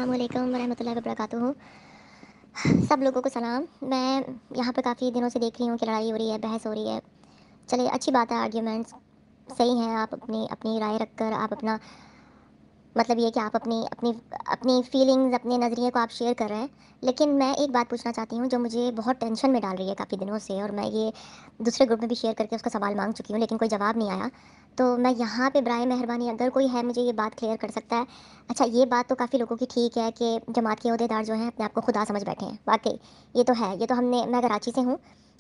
السلام علیکم ورحمۃ اللہ وبرکاتہ۔ سب لوگوں کو سلام۔ میں یہاں پہ کافی دنوں سے دیکھ رہی ہوں کہ لڑائی ہو رہی ہے، بحث ہو رہی ہے۔ چلیے اچھی بات ہے، آرگیومنٹس صحیح ہیں، آپ اپنی اپنی رائے رکھ کر آپ اپنا مطلب یہ کہ آپ اپنی اپنی اپنی فیلنگز، اپنے نظریے کو آپ شیئر کر رہے ہیں۔ لیکن میں ایک بات پوچھنا چاہتی ہوں جو مجھے بہت ٹینشن میں ڈال رہی ہے کافی دنوں سے، اور میں یہ دوسرے گروپ میں بھی شیئر کر کے اس کا سوال مانگ چکی ہوں لیکن کوئی جواب نہیں آیا۔ تو میں یہاں پہ برائے مہربانی اگر کوئی ہے مجھے یہ بات کلیئر کر سکتا ہے۔ اچھا، یہ بات تو کافی لوگوں کی ٹھیک ہے کہ جماعت کے عہدیدار جو ہیں اپنے آپ کو خدا سمجھ بیٹھے ہیں، واقعی یہ تو ہے، یہ تو میں کراچی سے ہوں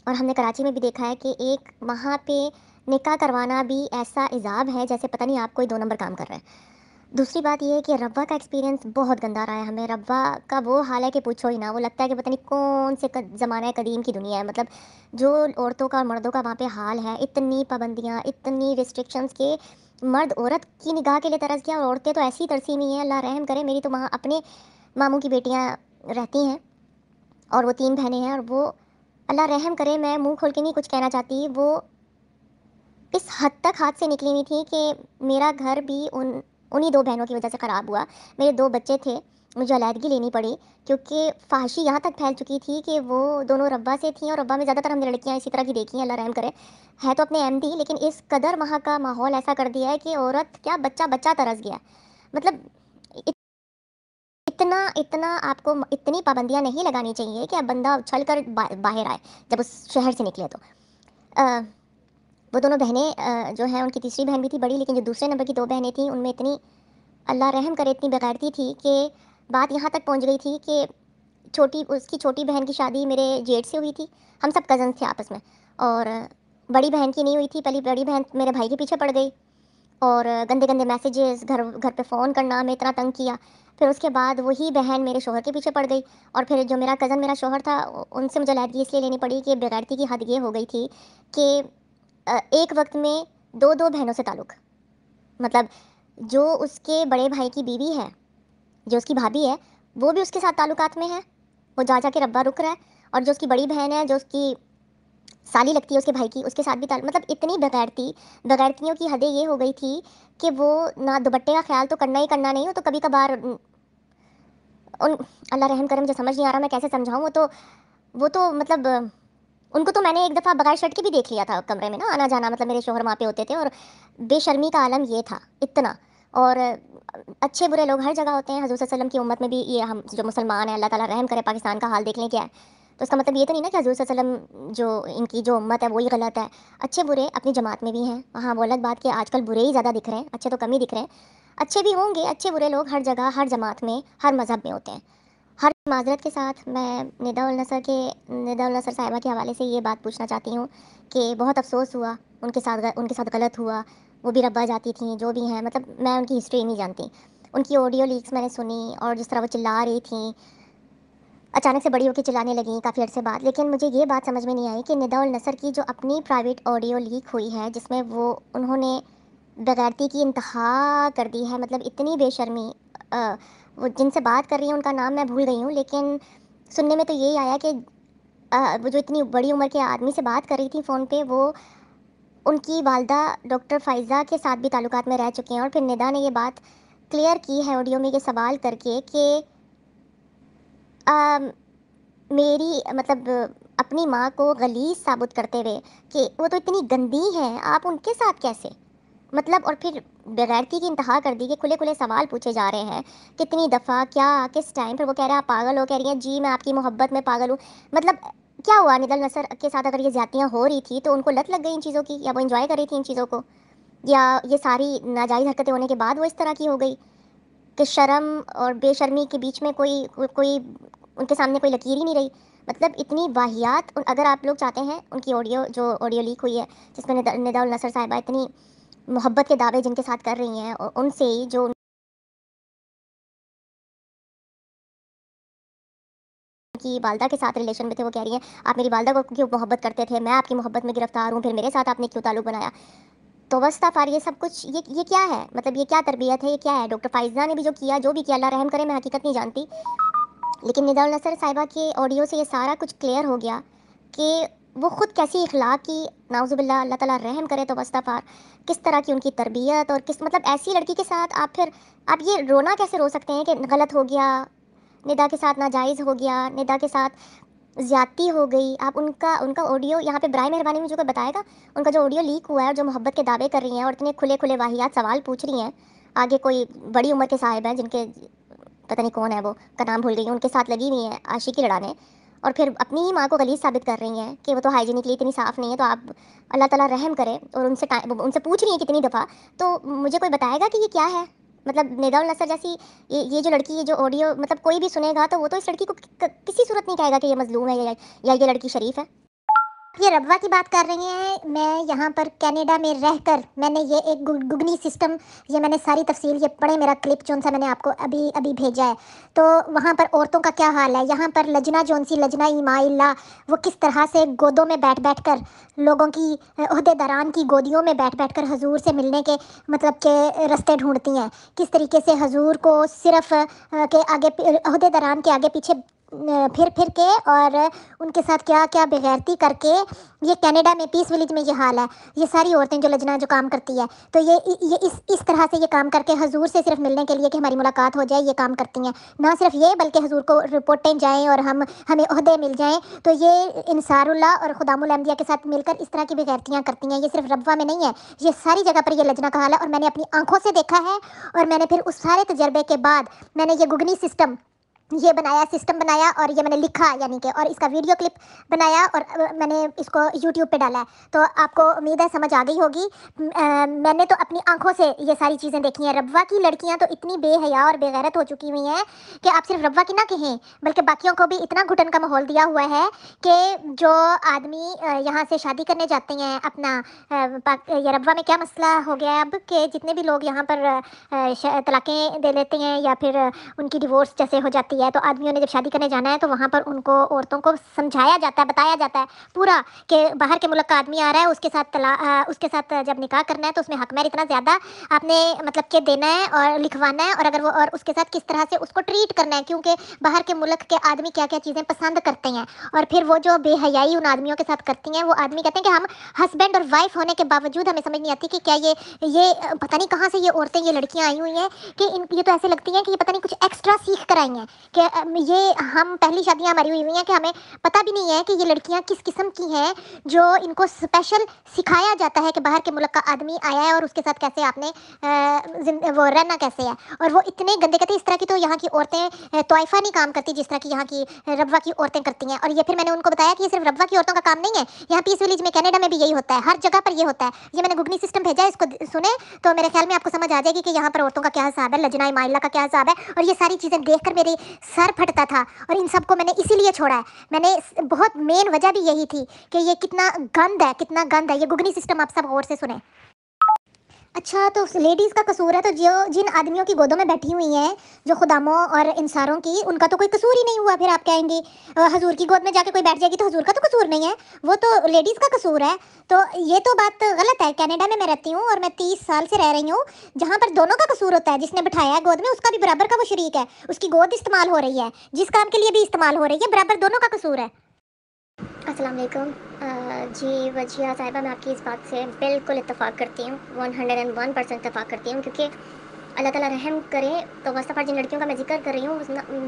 اور ہم نے کراچی میں بھی دیکھا ہے کہ ایک وہاں پہ نکاح کروانا بھی ایسا عذاب ہے جیسے پتہ نہیں آپ کوئی 2 نمبر کام کر رہے ہیں۔ دوسری بات یہ ہے کہ ربا کا ایکسپیرینس بہت گندا رہا ہے ہمیں۔ ربا کا وہ حال ہے کہ پوچھو ہی نہ، وہ لگتا ہے کہ پتہ نہیں کون سے زمانہ قدیم کی دنیا ہے۔ مطلب جو عورتوں کا اور مردوں کا وہاں پہ حال ہے، اتنی پابندیاں، اتنی ریسٹرکشنز کے مرد عورت کی نگاہ کے لیے ترس گیا، اور عورتیں تو ایسی ترسی ہوئی ہیں، اللہ رحم کرے۔ میری تو وہاں اپنے ماموں کی بیٹیاں رہتی ہیں اور وہ 3 بہنیں ہیں، اور وہ اللہ رحم کرے، میں منہ کھول کے نہیں کچھ کہنا چاہتی، وہ اس حد تک ہاتھ سے نکلی ہوئی تھی کہ میرا گھر بھی انہی 2 بہنوں کی وجہ سے خراب ہوا۔ میرے 2 بچے تھے، مجھے علیحدگی لینی پڑی کیونکہ فحاشی یہاں تک پھیل چکی تھی کہ وہ دونوں ربا سے تھیں، اور ربا میں زیادہ تر ہم نے لڑکیاں اسی طرح کی دیکھی ہیں، اللہ رحم کرے۔ ہے تو اپنے ایم ڈی، لیکن اس قدر وہاں کا ماحول ایسا کر دیا ہے کہ عورت کیا بچہ بچہ ترس گیا۔ مطلب اتنا اتنا آپ کو اتنی پابندیاں نہیں لگانی چاہیے کہ اب بندہ چھل کر باہر آئے جب اس شہر سے نکلے تو۔ وہ دونوں بہنیں جو ہیں، ان کی تیسری بہن بھی تھی بڑی، لیکن جو دوسرے نمبر کی 2 بہنیں تھیں ان میں اتنی اللہ رحم کرے اتنی بغیرتی تھی کہ بات یہاں تک پہنچ گئی تھی کہ اس کی چھوٹی بہن کی شادی میرے جیٹ سے ہوئی تھی، ہم سب کزنس تھے آپس میں، اور بڑی بہن کی نہیں ہوئی تھی۔ پہلی بڑی بہن میرے بھائی کے پیچھے پڑ گئی اور گندے گندے میسیجز، گھر پہ فون کرنا، ہمیں اتنا تنگ کیا۔ پھر اس کے بعد وہی بہن میرے شوہر کے پیچھے پڑ گئی، اور پھر جو میرا کزن میرا شوہر تھا ان سے مجھے علیحدگی اس لیے لینی پڑی کہ بغیرتی کی حد یہ ہو گئی تھی کہ ایک وقت میں 2 بہنوں سے تعلق، مطلب جو اس کے بڑے بھائی کی بیوی ہے، جو اس کی بھابھی ہے، وہ بھی اس کے ساتھ تعلقات میں ہے، وہ جا جا کے ربا رک رہا ہے، اور جو اس کی بڑی بہن ہے، جو اس کی سالی لگتی ہے اس کے بھائی کی، اس کے ساتھ بھی مطلب اتنی بغیرتیوں کی حدیں یہ ہو گئی تھی کہ وہ نہ دوپٹے کا خیال تو کرنا ہی کرنا نہیں ہو تو کبھی کبھار اللہ رحم کرے، مجھے سمجھ نہیں آ رہا میں کیسے سمجھاؤں۔ وہ تو مطلب ان کو تو میں نے ایک دفعہ بغیر شرٹ کے بھی دیکھ لیا تھا کمرے میں نا، آنا جانا، مطلب میرے شوہر وہاں پہ ہوتے تھے، اور بے شرمی کا عالم یہ تھا اتنا۔ اور اچھے برے لوگ ہر جگہ ہوتے ہیں، حضور صلی اللہ علیہ وسلم کی امت میں بھی یہ ہم جو مسلمان ہیں، اللہ تعالیٰ رحم کرے، پاکستان کا حال دیکھ لیں کیا ہے، تو اس کا مطلب یہ تو نہیں نا کہ حضور صلی اللہ علیہ وسلم جو ان کی جو امت ہے وہی غلط ہے۔ اچھے برے اپنی جماعت میں بھی ہیں، ہاں وہ الگ بات کہ آج کل برے ہی زیادہ دکھ رہے ہیں، اچھے تو کم ہی دکھ رہے ہیں۔ اچھے بھی ہوں گے، اچھے برے لوگ ہر جگہ، ہر جماعت میں، ہر مذہب میں ہوتے ہیں۔ ہر معذرت کے ساتھ میں ندا النصر صاحبہ کے حوالے سے یہ بات پوچھنا چاہتی ہوں کہ بہت افسوس ہوا، ان کے ساتھ غلط ہوا۔ وہ بھی ربا جاتی تھیں، جو بھی ہیں، مطلب میں ان کی ہسٹری نہیں جانتی۔ ان کی آڈیو لیکس میں نے سنی، اور جس طرح وہ چلا رہی تھیں، اچانک سے بڑی ہو کے چلانے لگیں کافی عرصے بعد، لیکن مجھے یہ بات سمجھ میں نہیں آئی کہ ندا النصر کی جو اپنی پرائیویٹ آڈیو لیک ہوئی ہے جس میں انہوں نے بغیرتی کی انتہا کر دی ہے، مطلب اتنی بے شرمی، وہ جن سے بات کر رہی ہیں ان کا نام میں بھول گئی ہوں، لیکن سننے میں تو یہی آیا کہ وہ جو اتنی بڑی عمر کے آدمی سے بات کر رہی تھی فون پہ، وہ ان کی والدہ ڈاکٹر فائزہ کے ساتھ بھی تعلقات میں رہ چکے ہیں۔ اور پھر ندا نے یہ بات کلیئر کی ہے آڈیو میں یہ سوال کر کے کہ میری مطلب اپنی ماں کو غلیظ ثابت کرتے ہوئے کہ وہ تو اتنی گندی ہیں، آپ ان کے ساتھ کیسے، مطلب، اور پھر بغیرتی کی انتہا کر دی کہ کھلے کھلے سوال پوچھے جا رہے ہیں، کتنی دفعہ، کیا، کس ٹائم، پھر وہ کہہ رہے ہیں آپ پاگل ہو، کہہ رہی ہیں جی میں آپ کی محبت میں پاگل ہوں۔ مطلب کیا ہوا ندا النصر کے ساتھ اگر یہ زیادتیاں ہو رہی تھی تو ان کو لت لگ گئی ان چیزوں کی، یا وہ انجوائے کر رہی تھی ان چیزوں کو، یا یہ ساری ناجائز حرکتیں ہونے کے بعد وہ اس طرح کی ہو گئی کہ شرم اور بے شرمی کے بیچ میں کوئی ان کے سامنے کوئی لکیر ہی نہیں رہی۔ مطلب اتنی واہیات، اگر آپ لوگ چاہتے ہیں ان کی آڈیو لیک ہوئی ہے جس میں ندا النصر صاحبہ اتنی محبت کے دعوے جن کے ساتھ کر رہی ہیں، ان سے ہی جو ان کی والدہ کے ساتھ ریلیشن میں تھے، وہ کہہ رہی ہیں آپ میری والدہ کو کیوں محبت کرتے تھے، میں آپ کی محبت میں گرفتار ہوں، پھر میرے ساتھ آپ نے کیوں تعلق بنایا۔ تو وسطہ یہ سب کچھ یہ کیا ہے، مطلب یہ کیا تربیت ہے، یہ کیا ہے۔ ڈاکٹر فائزہ نے بھی جو بھی کیا اللہ رحم کرے، میں حقیقت نہیں جانتی، لیکن ندا النصر صاحبہ کے آڈیو سے یہ سارا کچھ کلیئر ہو گیا کہ وہ خود کیسی اخلاق کی، نعوذ باللہ، اللہ تعالیٰ رحم کرے تو استغفار، کس طرح کی ان کی تربیت، اور کس مطلب ایسی لڑکی کے ساتھ آپ یہ رونا کیسے رو سکتے ہیں کہ غلط ہو گیا، ندا کے ساتھ ناجائز ہو گیا، ندا کے ساتھ زیادتی ہو گئی. آپ ان کا آڈیو یہاں پہ برائے مہربانی مجھے کوئی بتائے گا، ان کا جو آڈیو لیک ہوا ہے اور جو محبت کے دعوے کر رہی ہیں اور اتنے کھلے کھلے واہیات سوال پوچھ رہی ہیں، آگے کوئی بڑی عمر کے صاحب ہیں جن کے پتہ نہیں کون ہے وہ کا نام بھول گئی ہوں، ان کے ساتھ لگی ہوئی ہیں عاشقی لڑانے، اور پھر اپنی ہی ماں کو غلیظ ثابت کر رہی ہیں کہ وہ تو ہائیجینکلی اتنی صاف نہیں ہے. تو آپ اللہ تعالیٰ رحم کرے، اور ان سے پوچھ رہی ہیں کتنی دفعہ. تو مجھے کوئی بتائے گا کہ یہ کیا ہے؟ مطلب ندا النصر جیسی یہ جو لڑکی، یہ جو آڈیو مطلب کوئی بھی سنے گا تو وہ تو اس لڑکی کو کسی صورت نہیں کہے گا کہ یہ مظلوم ہے یا یہ لڑکی شریف ہے. یہ ربوہ کی بات کر رہی ہیں. میں یہاں پر کینیڈا میں رہ کر میں نے یہ ایک گگنی سسٹم، یہ میں نے ساری تفصیل، یہ پڑھے میرا کلپ جون سا میں نے آپ کو ابھی بھیجا ہے. تو وہاں پر عورتوں کا کیا حال ہے. یہاں پر لجنا جون سی، لجنا ایماء اللہ، وہ کس طرح سے گودوں میں بیٹھ بیٹھ کر، لوگوں کی عہدے داران کی گودیوں میں بیٹھ بیٹھ کر حضور سے ملنے کے مطلب کہ رستے ڈھونڈتی ہیں. کس طریقے سے حضور کو صرف کے آگے، عہدے داران کے آگے پیچھے پھر کے، اور ان کے ساتھ کیا کیا بغیرتی کر کے. یہ کینیڈا میں پیس ولیج میں یہ حال ہے. یہ ساری عورتیں جو لجنا جو کام کرتی ہے، تو یہ اس طرح سے یہ کام کر کے حضور سے صرف ملنے کے لیے کہ ہماری ملاقات ہو جائے، یہ کام کرتی ہیں. نہ صرف یہ بلکہ حضور کو رپورٹیں جائیں اور ہمیں عہدے مل جائیں. تو یہ انصار اللہ اور خدام الانبیاء کے ساتھ مل کر اس طرح کی بغیرتیاں کرتی ہیں. یہ صرف ربوہ میں نہیں ہے، یہ ساری جگہ پر یہ لجنا کا حال ہے، اور میں نے اپنی آنکھوں سے دیکھا ہے. اور میں نے پھر اس سارے تجربے کے بعد میں نے یہ گگنی سسٹم سسٹم بنایا، اور یہ میں نے لکھا، یعنی کہ، اور اس کا ویڈیو کلپ بنایا، اور میں نے اس کو یوٹیوب پہ ڈالا ہے. تو آپ کو امید ہے سمجھ آ گئی ہوگی. میں نے تو اپنی آنکھوں سے یہ ساری چیزیں دیکھی ہیں. ربوہ کی لڑکیاں تو اتنی بے حیا اور بے غیرت ہو چکی ہوئی ہیں کہ آپ صرف ربوہ کی نہ کہیں، بلکہ باقیوں کو بھی اتنا گھٹن کا ماحول دیا ہوا ہے کہ جو آدمی یہاں سے شادی کرنے جاتے ہیں اپنا، یہ ربوہ میں کیا مسئلہ ہو گیا ہے اب کہ جتنے بھی لوگ یہاں پر طلاقیں دے لیتے ہیں یا پھر ان کی ڈیورس جیسے ہو جاتی ہے، تو آدمیوں نے جب شادی کرنے جانا ہے تو وہاں پر ان کو، عورتوں کو سمجھایا جاتا ہے، بتایا جاتا ہے پورا کہ باہر کے ملک کا آدمی آ رہا ہے، اس کے ساتھ جب نکاح کرنا ہے تو اس میں حق مہر اتنا زیادہ آپ نے مطلب کہ دینا ہے اور لکھوانا ہے، اور اگر وہ، اور اس کے ساتھ کس طرح سے اس کو ٹریٹ کرنا ہے، کیونکہ باہر کے ملک کے آدمی کیا کیا چیزیں پسند کرتے ہیں. اور پھر وہ جو بے حیائی ان آدمیوں کے ساتھ کرتی ہیں، وہ آدمی کہتے ہیں کہ ہم ہسبینڈ اور وائف ہونے کے باوجود ہمیں سمجھ نہیں آتی کہ کیا یہ پتہ نہیں کہاں سے یہ عورتیں، یہ لڑکیاں آئی ہوئی ہیں کہ یہ تو ایسے لگتی ہیں کہ یہ پتہ نہیں کچھ ایکسٹرا سیکھ کر آئی ہیں. کہ یہ ہم پہلی شادیاں ہماری ہوئی ہیں کہ ہمیں پتہ بھی نہیں ہے کہ یہ لڑکیاں کس قسم کی ہیں جو ان کو اسپیشل سکھایا جاتا ہے کہ باہر کے ملک کا آدمی آیا ہے اور اس کے ساتھ کیسے آپ نے وہ رہنا کیسے ہے. اور وہ اتنے گندے کہتے ہیں، اس طرح کی تو یہاں کی عورتیں طائفہ نہیں کام کرتی جس طرح کی یہاں کی ربوہ کی عورتیں کرتی ہیں. اور یہ پھر میں نے ان کو بتایا کہ یہ صرف ربوہ کی عورتوں کا کام نہیں ہے، یہاں پیس ولیج میں، کینیڈا میں بھی یہی ہوتا ہے، ہر جگہ پر یہ ہوتا ہے. یہ میں نے گگنی سسٹم بھیجا ہے، اس کو سنیں تو میرے خیال میں آپ کو سمجھ آ جائے گی کہ یہاں پر عورتوں کا کیا حساب ہے، لجنا ایماء اللہ کا کیا حساب ہے. اور یہ ساری چیزیں دیکھ کر میری سر پھٹتا تھا، اور ان سب کو میں نے اسی لیے چھوڑا ہے. میں نے بہت مین وجہ بھی یہی تھی کہ یہ کتنا گند ہے، کتنا گند ہے. یہ گگنی سسٹم آپ سب غور سے سنیں. اچھا، تو لیڈیز کا قصور ہے تو جن آدمیوں کی گودوں میں بیٹھی ہوئی ہیں، جو خداموں اور انصاروں کی، ان کا تو کوئی قصور ہی نہیں ہوا. پھر آپ کہیں گی حضور کی گود میں جا کے کوئی بیٹھ جائے گی تو حضور کا تو قصور نہیں ہے، وہ تو لیڈیز کا قصور ہے. تو یہ تو بات غلط ہے. کینیڈا میں رہتی ہوں اور میں 30 سال سے رہ رہی ہوں، جہاں پر دونوں کا قصور ہوتا ہے. جس نے بٹھایا ہے گود میں اس کا بھی برابر کا وہ شریک ہے، اس کی گود استعمال ہو رہی ہے، جس کام کے لیے بھی استعمال ہو رہی ہے، برابر دونوں کا قصور ہے. السلام علیکم. جی وجیہ صاحبہ، میں آپ کی اس بات سے بالکل اتفاق کرتی ہوں، 101% اتفاق کرتی ہوں، کیونکہ اللہ تعالیٰ رحم کرے. تو واسطہ جن لڑکیوں کا میں ذکر کر رہی ہوں،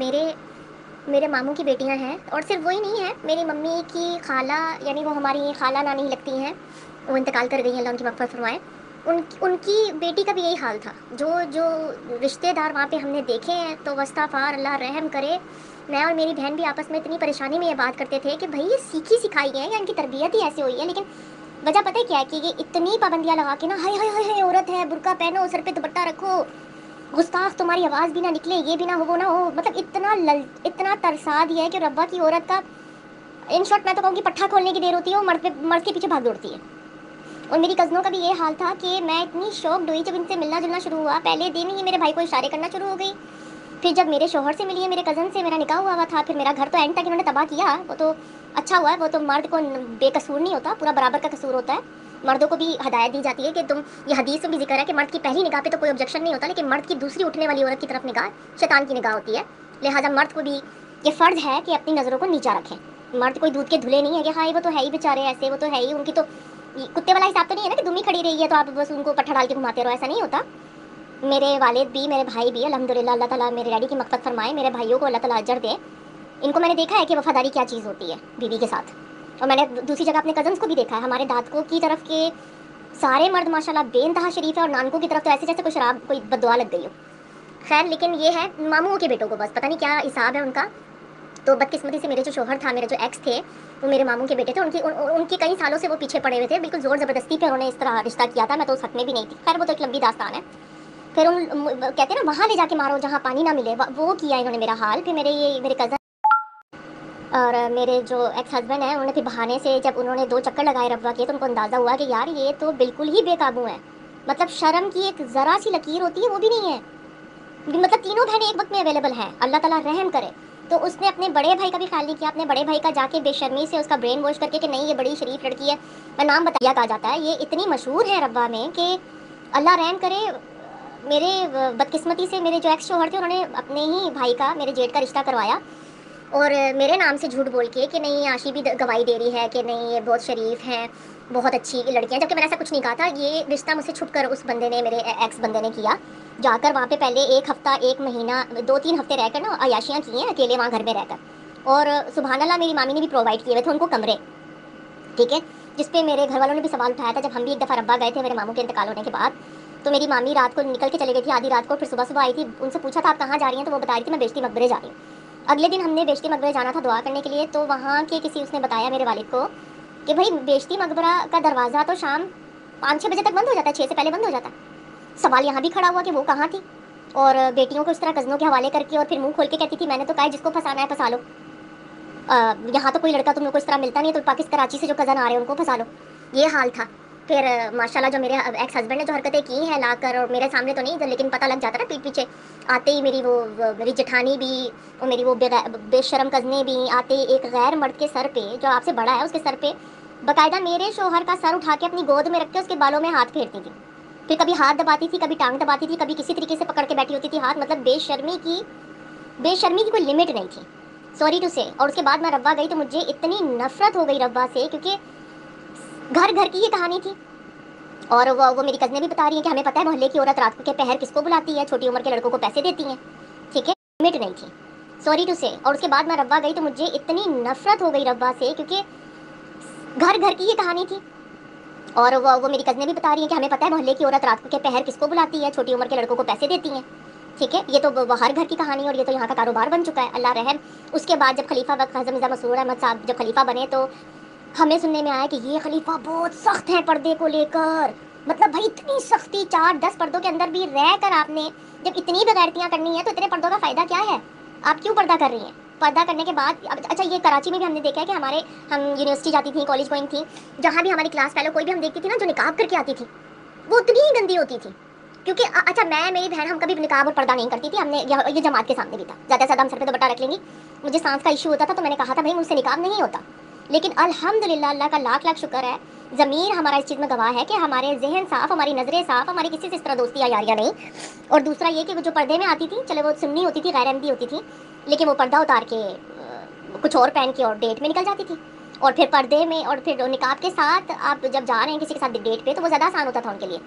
میرے ماموں کی بیٹیاں ہیں، اور صرف وہی نہیں ہے، میری ممی کی خالہ، یعنی وہ ہماری خالہ نانی لگتی ہیں، وہ انتقال کر گئی ہیں، اللہ ان کی مغفرت فرمائے. ان کی بیٹی کا بھی یہی حال تھا. جو رشتہ دار وہاں پہ ہم نے دیکھے ہیں، تو وستغفار اللہ رحم کرے. میں اور میری بہن بھی آپس میں اتنی پریشانی میں یہ بات کرتے تھے کہ بھائی یہ سیکھی سکھائی ہے یا ان کی تربیت ہی ایسی ہوئی ہے. لیکن وجہ پتہ ہے کیا ہے کہ یہ اتنی پابندیاں لگا کے نا، ہائے ہائے ہائے عورت ہے، برقع پہنو، سر پہ دوپٹہ رکھو، گستاخ تمہاری آواز بھی نہ نکلے، یہ بھی نہ ہو، وہ نہ ہو، مطلب اتنا ترسا دیا ہے کہ ربوہ کی عورت کا، ان شارٹ میں تو کہوں کہ پٹھا کھولنے کی دیر ہوتی ہے، وہ مرد کے پیچھے بھاگ دوڑتی ہے. اور میری کزنوں کا بھی یہ حال تھا کہ میں اتنی شوکڈ ہوئی جب ان سے ملنا جلنا شروع ہوا. پہلے دن ہی میرے بھائی کو اشارے کرنا شروع ہو گئی. پھر جب میرے شوہر سے ملی ہے، میرے کزن سے میرا نکاح ہوا تھا، پھر میرا گھر تو اینڈ تک انہوں نے تباہ کیا. وہ تو اچھا ہوا ہے، وہ تو مرد کو بے قصور نہیں ہوتا، پورا برابر کا قصور ہوتا ہے. مردوں کو بھی ہدایت دی جاتی ہے کہ یہ حدیث میں بھی ذکر ہے کہ مرد کی پہلی نگاہ پہ تو کوئی آبجیکشن نہیں ہوتا، لیکن مرد کی دوسری اٹھنے والی عورت کی طرف نگاہ شیطان کی نگاہ ہوتی ہے. لہٰذا مرد کو بھی یہ فرض ہے کہ اپنی نظروں کو نیچا رکھیں. مرد کوئی دودھ کے دھلے نہیں ہے کہ ہاں وہ تو ہے ہی بیچارے ایسے، وہ تو ہے ہی، ان کی تو کتے والا حساب تو نہیں ہے نا کہ دمی کھڑی رہی ہے تو آپ بس ان کو پٹھا ڈال کے گھماتے رہو، ایسا نہیں ہوتا۔ میرے والد بھی، میرے بھائی بھی الحمدللہ، اللہ تعالیٰ میرے ڈیڈی کی مغفرت فرمائے، میرے بھائیوں کو اللہ تعالیٰ اجر دے۔ ان کو میں نے دیکھا ہے کہ وفاداری کیا چیز ہوتی ہے بیوی کے ساتھ، اور میں نے دوسری جگہ اپنے کزنس کو بھی دیکھا ہے، ہمارے دادکوں کی طرف کے سارے مرد ماشاءاللہ بے انتہا شریف ہے، اور نانکوں کی طرف تو ایسے جیسے کوئی شراب کوئی بددعا لگ گئی ہو۔ خیر لیکن یہ ہے ماموں کے بیٹوں کو بس پتہ نہیں کیا حساب ہے ان کا۔ تو بدقسمتی سے میرے جو شوہر تھا، میرے جو ایکس تھے، وہ میرے ماموں کے بیٹے تھے، ان کی کئی سالوں سے وہ پیچھے پڑے ہوئے تھے، بالکل زور زبردستی پہ انہوں نے اس طرح رشتہ کیا تھا، میں تو اس حق میں بھی نہیں تھی، خیر وہ تو ایک لمبی داستان ہے۔ پھر کہتے ہیں نا وہاں لے جا کے مارو جہاں پانی نہ ملے، وہ کیا انہوں نے میرا حال۔ پھر میرے کزن اور میرے جو ایکس ہسبینڈ ہیں، انہوں نے پھر بہانے سے جب انہوں نے 2 چکر لگائے ربوہ کے تو ان کو اندازہ ہوا کہ یار یہ تو بالکل ہی بے قابو ہے، مطلب شرم کی ایک ذرا سی لکیر ہوتی ہے وہ بھی نہیں ہے، مطلب تینوں بہنیں ایک وقت میں اویلیبل ہیں، اللہ تعالیٰ رحم کرے۔ تو اس نے اپنے بڑے بھائی کا بھی خیال نہیں کیا، اپنے بڑے بھائی کا جا کے بے شرمی سے اس کا برین واش کر کے کہ نہیں یہ بڑی شریف لڑکی ہے، میں نام بتایا کہا جاتا ہے، یہ اتنی مشہور ہے ربوہ میں کہ اللہ رحم کرے۔ میرے بدقسمتی سے میرے جو ایکس شوہر تھے، انہوں نے اپنے ہی بھائی کا، میرے جیٹ کا رشتہ کروایا، اور میرے نام سے جھوٹ بول کے کہ نہیں عاشی بھی گواہی دے رہی ہے کہ نہیں یہ بہت شریف ہیں، بہت اچھی لڑکیاں، جبکہ میں نے ایسا کچھ نہیں کہا تھا۔ یہ رشتہ مجھ سے چھپ کر اس بندے نے، میرے ایکس بندے نے کیا، جا کر وہاں پہ پہلے 1 ہفتہ 1 مہینہ 2-3 ہفتے رہ کر نا عیاشیاں کی ہیں اکیلے وہاں گھر میں رہ کر، اور سبحان اللہ میری مامی نے بھی پرووائڈ کیے ہوئے تھے ان کو کمرے، ٹھیک ہے، جس پہ میرے گھر والوں نے بھی سوال اٹھایا تھا جب ہم بھی ایک دفعہ ربا گئے تھے میرے ماموں کے انتقال ہونے کے بعد۔ تو میری مامی رات کو نکل کے چلے گئی تھی آدھی رات کو، پھر صبح صبح آئی تھی، ان سے پوچھا تھا آپ کہاں جا رہی ہیں، تو وہ بتا رہی تھی میں بیشتی مقبرے جا رہی ہوں۔ اگلے دن ہم نے بیشتی مقبرے جانا تھا دعا کرنے کے لیے، تو وہاں کے کسی اس نے بتایا میرے والد کو کہ بھائی بیشتی مقبرہ کا دروازہ تو شام 5-6 بجے تک بند ہو جاتا ہے، 6 سے پہلے بند ہو جاتا ہے۔ سوال یہاں بھی کھڑا ہوا کہ وہ کہاں تھی، اور بیٹیوں کو اس طرح کزنوں کے حوالے کر کے اور پھر منہ کھول کے کہتی تھی میں نے تو کہا جس کو پھنسانا ہے پھنسا لو، یہاں تو کوئی لڑکا تم لوگ کو اس طرح ملتا نہیں ہے، تو پاکستان کراچی سے جو کزن آ رہے ہیں ان کو پھنسا لو، یہ حال تھا۔ پھر ماشاءاللہ جو میرے ایکس ہسبینڈ نے جو حرکتیں کی ہیں لا کر، اور میرے سامنے تو نہیں لیکن پتہ لگ جاتا نا پیٹ پیچھے، آتے ہی میری جٹھانی بھی اور میری وہ بے شرم کزنیں بھی آتے ہی ایک غیر مرد کے سر پہ جو آپ سے بڑا ہے اس کے سر پہ باقاعدہ میرے شوہر کا سر اٹھا کے اپنی گود میں رکھ کے اس کے بالوں میں ہاتھ پھیرتی تھی، پھر کبھی ہاتھ دباتی تھی، کبھی ٹانگ دباتی تھی، کبھی کسی طریقے سے پکڑ کے بیٹھی ہوتی تھی ہاتھ، مطلب بے شرمی کی کوئی لمٹ نہیں تھی، سوری ٹو سے۔ اور اس کے بعد میں ربا گئی تو مجھے اتنی نفرت ہو گئی ربا سے، کیونکہ گھر گھر کی یہ کہانی تھی، اور وہ میری کزنیں بھی بتا رہی ہیں کہ ہمیں پتہ ہے محلے کی عورت رات کے پہر کس کو بلاتی ہے، چھوٹی عمر کے لڑکوں کو پیسے دیتی ہیں، ٹھیک ہے، لمٹ نہیں تھی، سوری ٹو سے۔ اور اس کے بعد میں ربا گئی تو مجھے اتنی نفرت ہو گئی ربا سے، کیونکہ گھر گھر کی یہ کہانی تھی، اور وہ میری کزنیں بھی بتا رہی ہیں کہ ہمیں پتہ ہے محلے کی عورت رات کے پہر کس کو بلاتی ہے، چھوٹی عمر کے لڑکوں کو پیسے دیتی ہیں، ٹھیک ہے، یہ تو ہر گھر کی کہانی، اور یہ تو یہاں کا کاروبار بن چکا ہے، اللہ رحم۔ اس کے بعد جب خلیفہ وقت حضرت مرزا مسرور احمد صاحب جب خلیفہ بنے تو ہمیں سننے میں آیا کہ یہ خلیفہ بہت سخت ہے پردے کو لے کر، مطلب بھائی اتنی سختی، 4-10 پردوں کے اندر بھی رہ کر آپ نے جب اتنی بغیرتیاں کرنی ہیں تو اتنے پردوں کا فائدہ کیا ہے، آپ کیوں پردہ کر رہی ہیں؟ پردہ کرنے کے بعد اچھا یہ کراچی میں بھی ہم نے دیکھا ہے کہ ہم یونیورسٹی جاتی تھیں، کالج گوئنگ تھیں، جہاں بھی ہماری کلاس فیلو کوئی بھی ہم دیکھتی تھی نا جو نقاب کر کے آتی تھی وہ اتنی ہی گندی ہوتی تھی، کیونکہ اچھا میری بہن ہم کبھی نقاب اور پردہ نہیں کرتی تھی، ہم نے یہ جماعت کے سامنے بھی تھا، زیادہ سے زیادہ ہم سر پہ دوپٹہ رکھ لیں گی، مجھے سانس کا ایشو ہوتا تھا تو میں نے کہا تھا بھائی مجھ سے نقاب نہیں ہوتا، لیکن الحمدللہ اللہ کا لاکھ لاکھ شکر ہے، ضمیر ہمارا اس چیز میں گواہ ہے کہ ہمارے ذہن صاف، ہماری نظریں صاف، ہماری کسی سے اس طرح دوستی یا یاریاں نہیں۔ اور دوسرا یہ کہ وہ جو پردے میں آتی تھی چلے وہ سنی ہوتی تھی، غیر احمدی ہوتی تھی، لیکن وہ پردہ اتار کے کچھ اور پہن کے اور ڈیٹ میں نکل جاتی تھی، اور پھر پردے میں اور پھر نقاب کے ساتھ آپ جب جا رہے ہیں کسی کے ساتھ ڈیٹ پہ تو وہ زیادہ آسان ہوتا تھا ان کے لیے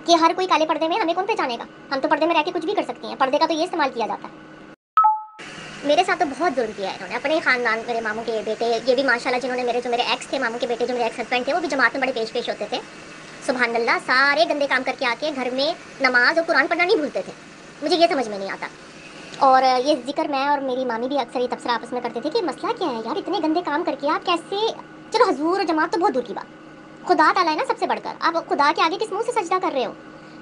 کہ ہر کوئی کالے پردے میں ہمیں کون پہچانے گا، ہم تو پردے میں رہ کے کچھ بھی کر سکتی ہیں، پردے کا تو یہ استعمال کیا جاتا ہے۔ میرے ساتھ تو بہت ظلم کیا ہے انہوں نے، اپنے خاندان، میرے ماموں کے بیٹے یہ بھی ماشاءاللہ جنہوں نے میرے ایکس تھے، ماموں کے بیٹے جو میرے ایکس ہسبینڈ تھے وہ بھی جماعت میں بڑے پیش ہوتے تھے، سبحان اللہ، سارے گندے کام کر کے آ کے گھر میں نماز اور قرآن پڑھنا نہیں بھولتے تھے، مجھے یہ سمجھ میں نہیں آتا۔ اور یہ ذکر میں اور میری مامی بھی اکثر یہ تبصرہ آپس میں کرتے تھے کہ مسئلہ کیا ہے یار، اتنے گندے کام کر کے آپ کیسے، چلو حضور اور جماعت تو بہت دور کی بات، خدا تعالیٰ ہے نا سب سے بڑھ کر، آپ خدا کے آگے کس منہ سے سجدہ کر رہے ہو؟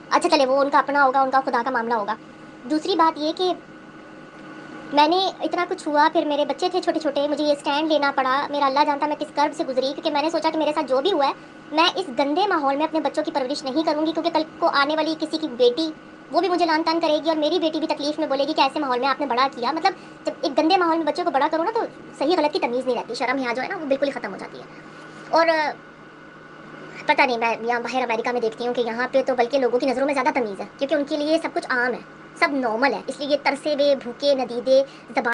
اچھا چلے وہ ان کا اپنا ہوگا، ان کا خدا کا معاملہ ہوگا۔ دوسری بات یہ کہ میں نے اتنا کچھ ہوا، پھر میرے بچے تھے چھوٹے چھوٹے، مجھے یہ سٹینڈ لینا پڑا، میرا اللہ جانتا میں کس کرب سے گزری، کیونکہ میں نے سوچا کہ میرے ساتھ جو بھی ہوا ہے میں اس گندے ماحول میں اپنے بچوں کی پرورش نہیں کروں گی، کیونکہ کل کو آنے والی کسی کی بیٹی وہ بھی مجھے لان تان کرے گی، اور میری بیٹی بھی تکلیف میں بولے گی کہ ایسے ماحول میں آپ نے بڑا کیا، مطلب جب ایک گندے ماحول میں بچوں کو بڑا کرو نا تو صحیح غلط کی تمیز نہیں رہتی، شرم حیا جو ہے نا وہ بالکل ہی ختم ہو جاتی ہے۔ اور پتہ نہیں، میں یہاں باہر امریکہ میں دیکھتی ہوں کہ یہاں پہ تو بلکہ لوگوں کی نظروں میں زیادہ تمیز ہے، کیونکہ ان کے لیے سب کچھ عام ہے، سب نارمل ہے، اس لیے یہ ترسے ہوئے بھوکے ندیدے زبان